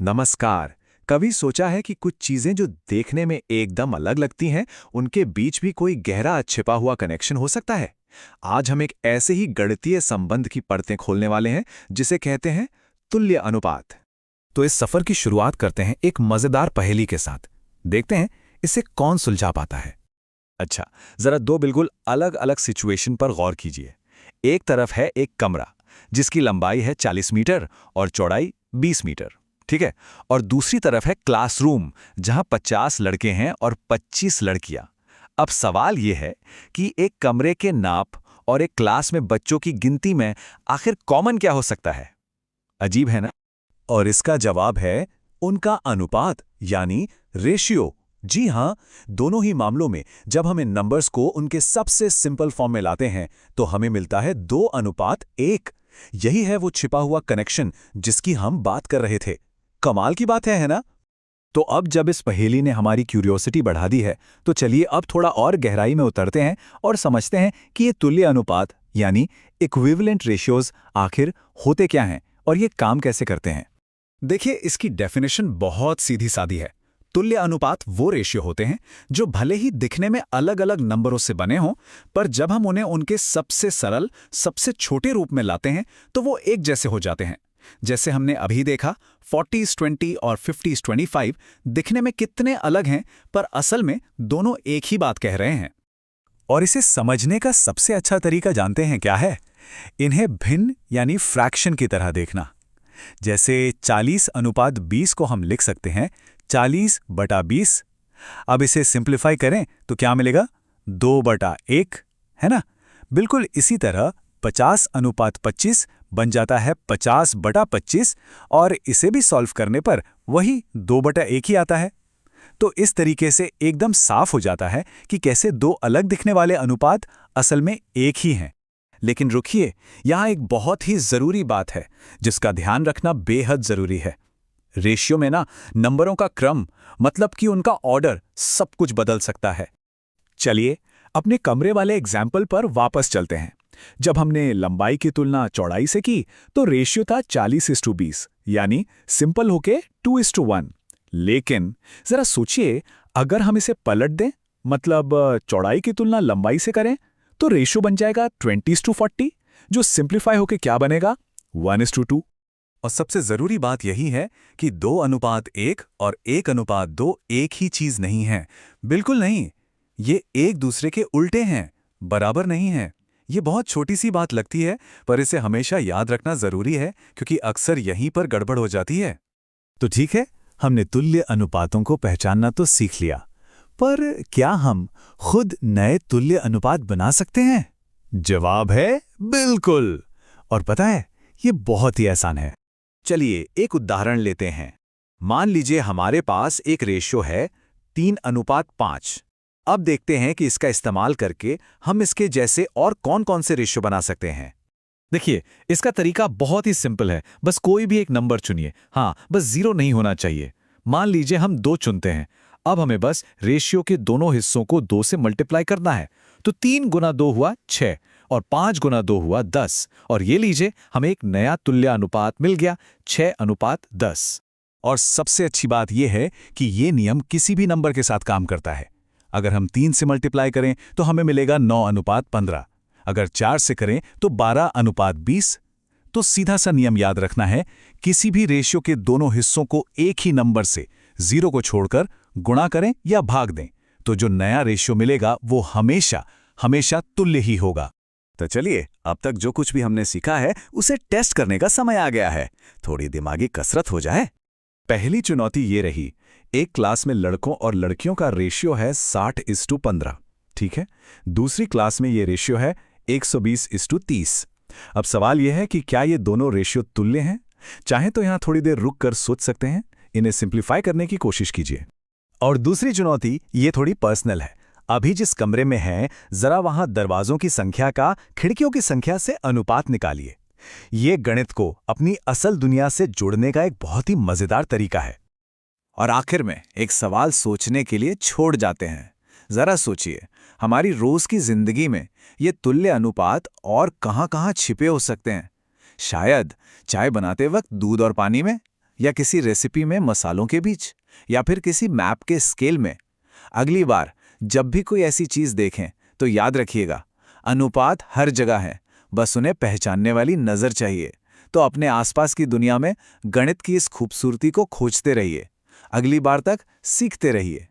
नमस्कार। कभी सोचा है कि कुछ चीजें जो देखने में एकदम अलग लगती हैं, उनके बीच भी कोई गहरा छिपा हुआ कनेक्शन हो सकता है? आज हम एक ऐसे ही गणितीय संबंध की परतें खोलने वाले हैं, जिसे कहते हैं तुल्य अनुपात। तो इस सफर की शुरुआत करते हैं एक मजेदार पहेली के साथ। देखते हैं इसे कौन सुलझा पाता है। अच्छा, जरा दो बिल्कुल अलग अलग सिचुएशन पर गौर कीजिए। एक तरफ है एक कमरा, जिसकी लंबाई है 40 मीटर और चौड़ाई 20 मीटर। ठीक है। और दूसरी तरफ है क्लासरूम, जहां 50 लड़के हैं और 25 लड़कियां। अब सवाल यह है कि एक कमरे के नाप और एक क्लास में बच्चों की गिनती में आखिर कॉमन क्या हो सकता है? अजीब है ना? और इसका जवाब है उनका अनुपात, यानी रेशियो। जी हां, दोनों ही मामलों में जब हम इन नंबर्स को उनके सबसे सिंपल फॉर्म में लाते हैं तो हमें मिलता है 2:1। यही है वो छिपा हुआ कनेक्शन जिसकी हम बात कर रहे थे। कमाल की बात है ना? तो अब जब इस पहेली ने हमारी क्यूरियोसिटी बढ़ा दी है, तो चलिए अब थोड़ा और गहराई में उतरते हैं और समझते हैं कि ये तुल्य अनुपात यानी इक्विवेलेंट रेशियोज आखिर होते क्या हैं और ये काम कैसे करते हैं। देखिए, इसकी डेफिनेशन बहुत सीधी सादी है। तुल्य अनुपात वो रेशियो होते हैं जो भले ही दिखने में अलग अलग नंबरों से बने हों, पर जब हम उन्हें उनके सबसे सरल, सबसे छोटे रूप में लाते हैं तो वो एक जैसे हो जाते हैं। जैसे हमने अभी देखा, 40s20 और 50s25 दिखने में कितने अलग हैं, पर असल में दोनों एक ही बात कह रहे हैं। और इसे समझने का सबसे अच्छा तरीका जानते हैं क्या है? इन्हें भिन्न यानी फ्रैक्शन की तरह देखना। जैसे 40:20 को हम लिख सकते हैं 40/20। अब इसे सिंप्लीफाई करें तो क्या मिलेगा? 2/1, है ना? बिल्कुल इसी तरह 50:25 बन जाता है 50/25, और इसे भी सॉल्व करने पर वही 2/1 ही आता है। तो इस तरीके से एकदम साफ हो जाता है कि कैसे दो अलग दिखने वाले अनुपात असल में एक ही हैं। लेकिन रुकिए, यहाँ एक बहुत ही जरूरी बात है जिसका ध्यान रखना बेहद जरूरी है। रेशियो में ना, नंबरों का क्रम, मतलब कि उनका ऑर्डर, सब कुछ बदल सकता है। चलिए अपने कमरे वाले एग्जाम्पल पर वापस चलते हैं। जब हमने लंबाई की तुलना चौड़ाई से की तो रेशियो था 40:20, यानी सिंपल होके 2:1। लेकिन जरा सोचिए, अगर हम इसे पलट दें, मतलब चौड़ाई की तुलना लंबाई से करें, तो रेशियो बन जाएगा 20:40, जो सिंप्लीफाई होके क्या बनेगा? 1:2। और सबसे जरूरी बात यही है कि 2:1 और 1:2 एक ही चीज नहीं है। बिल्कुल नहीं, ये एक दूसरे के उल्टे हैं, बराबर नहीं है। ये बहुत छोटी सी बात लगती है, पर इसे हमेशा याद रखना जरूरी है, क्योंकि अक्सर यहीं पर गड़बड़ हो जाती है। तो ठीक है, हमने तुल्य अनुपातों को पहचानना तो सीख लिया, पर क्या हम खुद नए तुल्य अनुपात बना सकते हैं? जवाब है बिल्कुल। और पता है, ये बहुत ही आसान है। चलिए एक उदाहरण लेते हैं। मान लीजिए हमारे पास एक रेशियो है 3:5। अब देखते हैं कि इसका इस्तेमाल करके हम इसके जैसे और कौन-कौन से रेशियो बना सकते हैं। देखिए, इसका तरीका बहुत ही सिंपल है। बस कोई भी एक नंबर चुनिए। हाँ, बस 0 नहीं होना चाहिए। मान लीजिए हम 2 चुनते हैं। अब हमें बस रेशियो के दोनों हिस्सों को 2 से मल्टीप्लाई करना है। तो 3 गुना 2 हुआ 6 और 5 गुना 2 हुआ 10। और ये लीजिए, हमें एक नया तुल्य अनुपात मिल गया, 6:10। और सबसे अच्छी बात यह है कि ये नियम किसी भी नंबर के साथ काम करता है। अगर हम 3 से मल्टीप्लाई करें तो हमें मिलेगा 9:15। अगर 4 से करें तो 12:20। तो सीधा सा नियम याद रखना है, किसी भी रेशियो के दोनों हिस्सों को एक ही नंबर से 0 को छोड़कर गुणा करें या भाग दें, तो जो नया रेशियो मिलेगा वो हमेशा हमेशा तुल्य ही होगा। तो चलिए, अब तक जो कुछ भी हमने सीखा है उसे टेस्ट करने का समय आ गया है। थोड़ी दिमागी कसरत हो जाए। पहली चुनौती ये रही, एक क्लास में लड़कों और लड़कियों का रेशियो है 60:15। ठीक है। दूसरी क्लास में ये रेशियो है 120:30। अब सवाल यह है कि क्या ये दोनों रेशियो तुल्य हैं? चाहे तो यहां थोड़ी देर रुक कर सोच सकते हैं, इन्हें सिंप्लीफाई करने की कोशिश कीजिए। और दूसरी चुनौती ये थोड़ी पर्सनल है। अभी जिस कमरे में हैं, जरा वहां दरवाजों की संख्या का खिड़कियों की संख्या से अनुपात निकालिए। ये गणित को अपनी असल दुनिया से जोड़ने का एक बहुत ही मजेदार तरीका है। और आखिर में एक सवाल सोचने के लिए छोड़ जाते हैं। जरा सोचिए, हमारी रोज की जिंदगी में ये तुल्य अनुपात और कहां-कहां छिपे हो सकते हैं? शायद चाय बनाते वक्त दूध और पानी में, या किसी रेसिपी में मसालों के बीच, या फिर किसी मैप के स्केल में? अगली बार जब भी कोई ऐसी चीज देखें तो याद रखिएगा, अनुपात हर जगह है, बस उन्हें पहचानने वाली नजर चाहिए। तो अपने आसपास की दुनिया में गणित की इस खूबसूरती को खोजते रहिए। अगली बार तक सीखते रहिए।